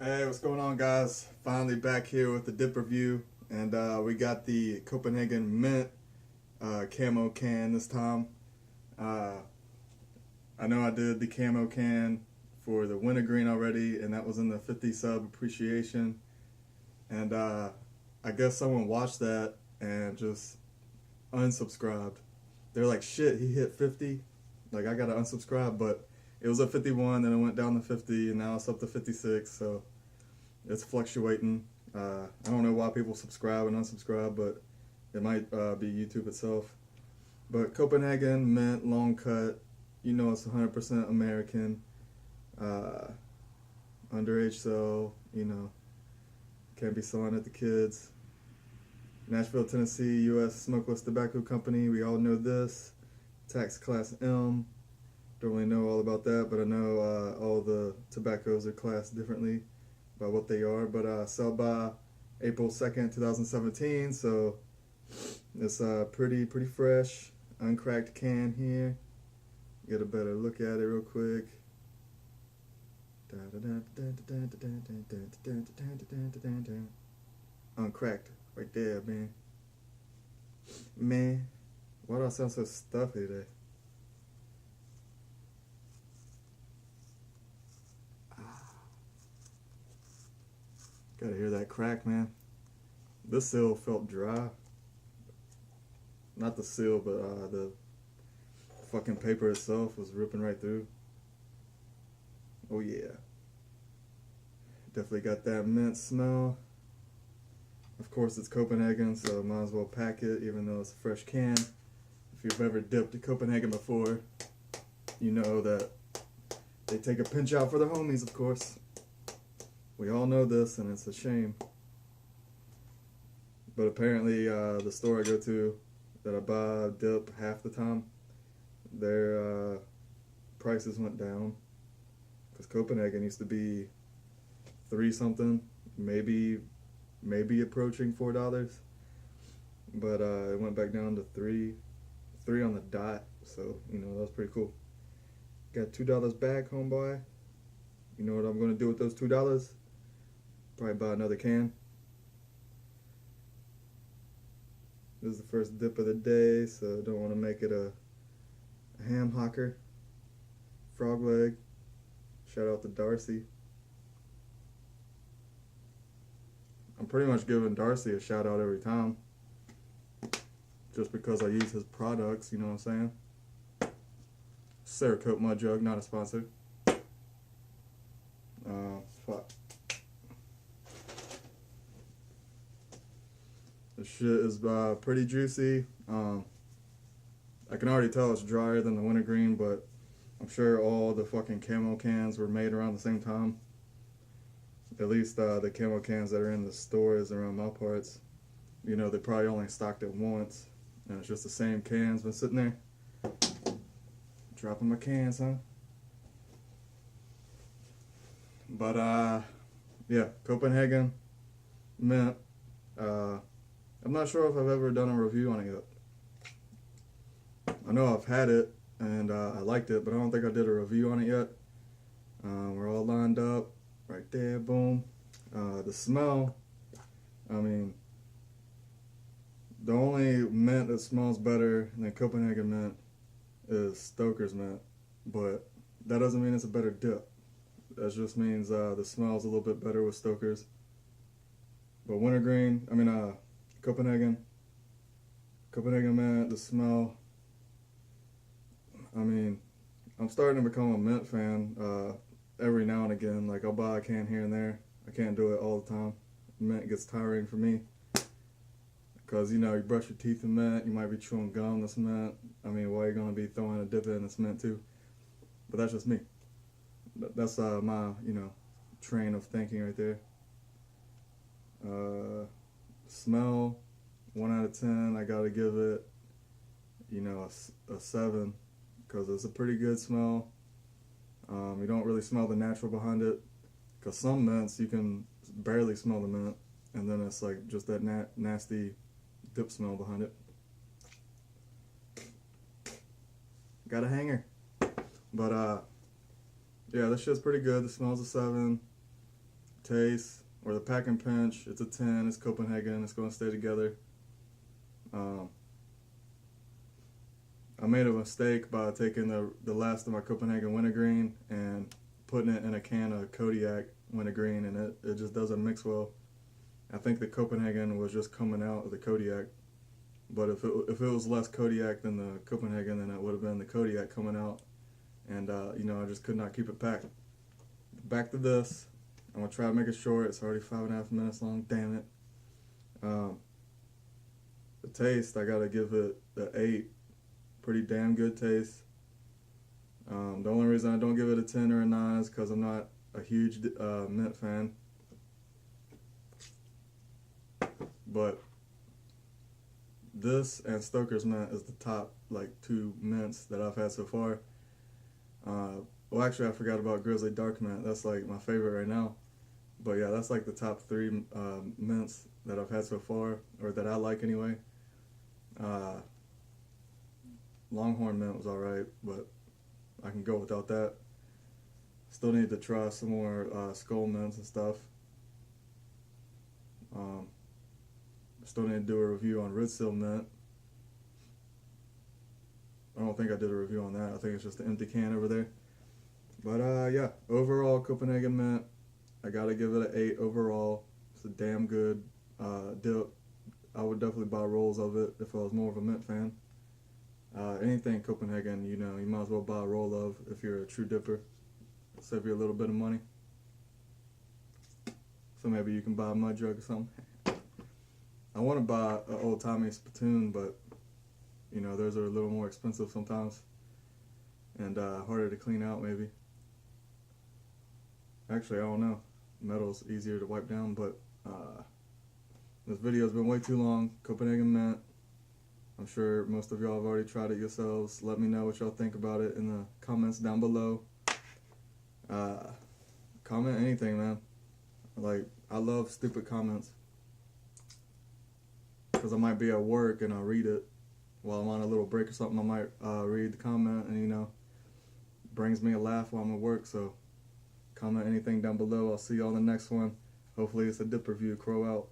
Hey, what's going on, guys? Finally back here with the dip review, and we got the Copenhagen Mint camo can this time. Uh, I know I did the camo can for the wintergreen already, and that was in the 50 sub appreciation. And I guess someone watched that and just unsubscribed. They're like, shit, he hit 50. Like, I gotta unsubscribe, but it was at 51, then it went down to 50, and now it's up to 56, so it's fluctuating. I don't know why people subscribe and unsubscribe, but it might be YouTube itself. But Copenhagen Mint long cut, you know it's 100% American. Underage sale, can't be selling it to kids. Nashville, Tennessee, U.S. Smokeless Tobacco Company, we all know this. Tax Class M. Don't really know all about that, but I know all the tobaccos are classed differently by what they are. But sell by April 2nd, 2017, so it's pretty fresh, uncracked can here. Get a better look at it real quick. Uncracked right there, man. Man, why do I sound so stuffy today? Gotta hear that crack, man. This seal felt dry. Not the seal, but the fucking paper itself was ripping right through. Oh yeah. Definitely got that mint smell. Of course it's Copenhagen, so might as well pack it even though it's a fresh can. If you've ever dipped to Copenhagen before, you know that they take a pinch out for their homies, of course. We all know this, and it's a shame. But apparently, the store I go to that I buy dip half the time, their prices went down. Because Copenhagen used to be $3 something, maybe approaching $4. But it went back down to three on the dot. So, that was pretty cool. Got $2 back, homeboy. You know what I'm going to do with those $2? Probably buy another can. This is the first dip of the day, so don't want to make it a ham hocker. Frog leg. Shout out to Darcy. I'm pretty much giving Darcy a shout out every time. Just because I use his products, you know what I'm saying? Cerakote Mud Jug, not a sponsor. Fuck. This shit is pretty juicy. I can already tell it's drier than the wintergreen, but I'm sure all the fucking camo cans were made around the same time. At least the camo cans that are in the stores around my parts. They probably only stocked it once, and it's just the same cans been sitting there. Dropping my cans, huh? But yeah, Copenhagen Mint. I'm not sure if I've ever done a review on it yet. I know I've had it and I liked it, but I don't think I did a review on it yet. We're all lined up right there, boom. The smell, I mean, the only mint that smells better than Copenhagen Mint is Stoker's Mint, but that doesn't mean it's a better dip. That just means the smell's a little bit better with Stoker's. But wintergreen, Copenhagen Mint, the smell, I'm starting to become a mint fan every now and again. Like, I'll buy a can here and there. I can't do it all the time. Mint gets tiring for me. Because, you brush your teeth in mint, you might be chewing gum that's mint. Why are you going to be throwing a dip in that's mint too? But that's just me. That's my, train of thinking right there. Smell, 1 out of 10, I gotta give it, a 7, because it's a pretty good smell. You don't really smell the natural behind it, because some mints you can barely smell the mint, and then it's like just that nasty dip smell behind it. Got a hanger. But yeah, this shit's pretty good. The smell's a 7. taste, or the pack and pinch. It's a 10. It's Copenhagen. It's going to stay together. I made a mistake by taking the last of my Copenhagen wintergreen and putting it in a can of Kodiak wintergreen, and it just doesn't mix well. I think the Copenhagen was just coming out of the Kodiak, but if it was less Kodiak than the Copenhagen, then it would have been the Kodiak coming out, and you know, I just could not keep it packed. Back to this. I'm gonna try to make it short. It's already 5.5 minutes long. Damn it. The taste, I gotta give it the 8. Pretty damn good taste. The only reason I don't give it a 10 or a 9 is because I'm not a huge mint fan. But this and Stoker's Mint is the top like 2 mints that I've had so far. Well, actually, I forgot about Grizzly Dark Mint. That's like my favorite right now. But yeah, that's like the top 3 mints that I've had so far, or that I like anyway. Longhorn Mint was alright, but I can go without that. Still need to try some more Skull Mints and stuff. Still need to do a review on Red Seal Mint. I don't think I did a review on that. I think it's just an empty can over there. But yeah, overall Copenhagen Mint, I gotta give it an 8 overall. It's a damn good dip. I would definitely buy rolls of it if I was more of a mint fan. Anything Copenhagen, you know, you might as well buy a roll of if you're a true dipper. Save you a little bit of money. So maybe you can buy a mud jug or something. I want to buy an old Tommy spittoon, but you know, those are a little more expensive sometimes, and harder to clean out maybe. Actually, I don't know. Metal's easier to wipe down, but this video's been way too long. Copenhagen Mint. I'm sure most of y'all have already tried it yourselves. Let me know what y'all think about it in the comments down below. Comment anything, man. Like, I love stupid comments, because I might be at work and I'll read it while I'm on a little break or something. I might read the comment, and you know, brings me a laugh while I'm at work. So comment anything down below. I'll see y'all in the next one. Hopefully it's a dip review. Crow out.